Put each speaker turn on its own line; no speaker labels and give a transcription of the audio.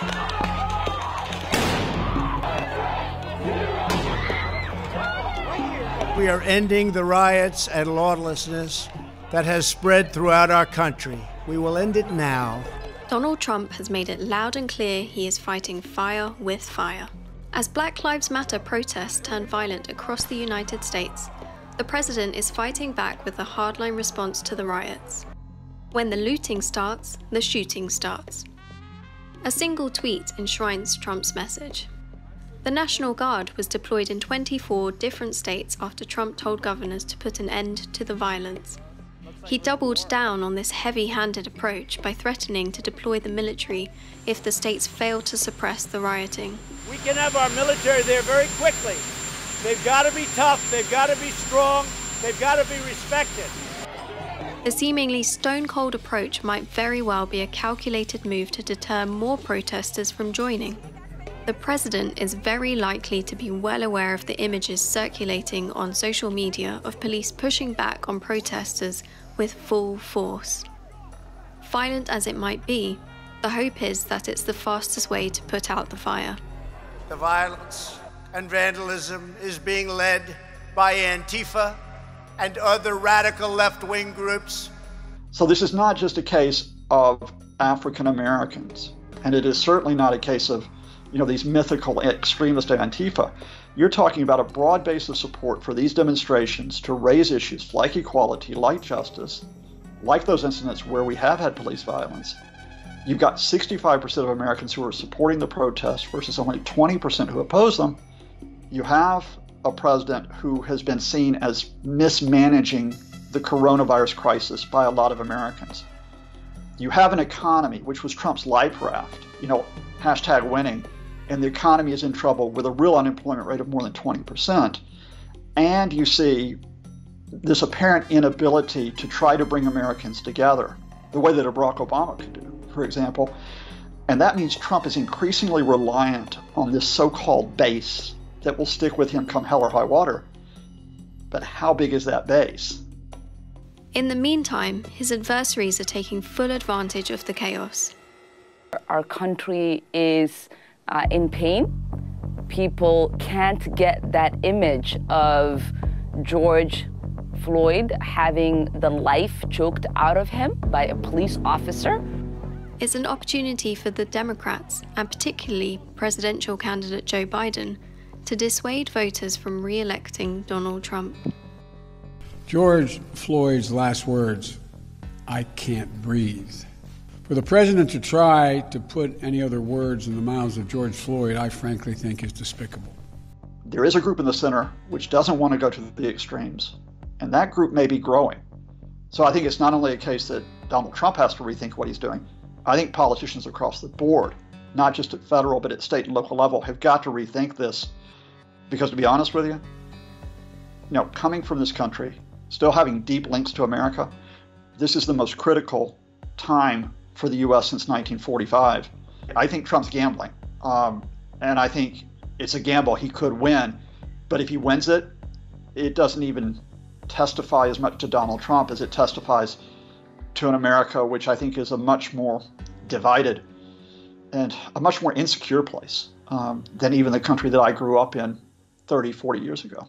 We are ending the riots and lawlessness that has spread throughout our country. We will end it now.
Donald Trump has made it loud and clear he is fighting fire with fire. As Black Lives Matter protests turn violent across the United States, the president is fighting back with a hardline response to the riots. When the looting starts, the shooting starts. A single tweet enshrines Trump's message. The National Guard was deployed in 24 different states after Trump told governors to put an end to the violence. He doubled down on this heavy-handed approach by threatening to deploy the military if the states failed to suppress the rioting.
We can have our military there very quickly. They've got to be tough, they've got to be strong, they've got to be respected.
The seemingly stone-cold approach might very well be a calculated move to deter more protesters from joining. The president is very likely to be well aware of the images circulating on social media of police pushing back on protesters with full force. Violent as it might be, the hope is that it's the fastest way to put out the fire.
The violence and vandalism is being led by Antifa and other radical left-wing groups.
So this is not just a case of African Americans, and it is certainly not a case of these mythical extremist Antifa. You're talking about a broad base of support for these demonstrations to raise issues like equality, like justice, like those incidents where we have had police violence. You've got 65% of Americans who are supporting the protests versus only 20% who oppose them. You have a president who has been seen as mismanaging the coronavirus crisis by a lot of Americans. You have an economy, which was Trump's life raft, hashtag winning, and the economy is in trouble with a real unemployment rate of more than 20%. And you see this apparent inability to try to bring Americans together, the way that a Barack Obama could do, for example. And that means Trump is increasingly reliant on this so-called base that will stick with him come hell or high water. But how big is that base?
In the meantime, his adversaries are taking full advantage of the chaos.
Our country is in pain. People can't get that image of George Floyd having the life choked out of him by a police officer.
It's an opportunity for the Democrats, and particularly presidential candidate Joe Biden, to dissuade voters from re-electing Donald Trump.
George Floyd's last words, "I can't breathe." For the president to try to put any other words in the mouths of George Floyd, I frankly think is despicable.
There is a group in the center which doesn't want to go to the extremes, and that group may be growing. So I think it's not only a case that Donald Trump has to rethink what he's doing. I think politicians across the board, not just at federal but at state and local level, have got to rethink this. Because to be honest with you, coming from this country, still having deep links to America, this is the most critical time for the U.S. since 1945. I think Trump's gambling, and I think it's a gamble he could win, but if he wins it, it doesn't even testify as much to Donald Trump as it testifies to an America which I think is a much more divided and a much more insecure place than even the country that I grew up in 30, 40 years ago.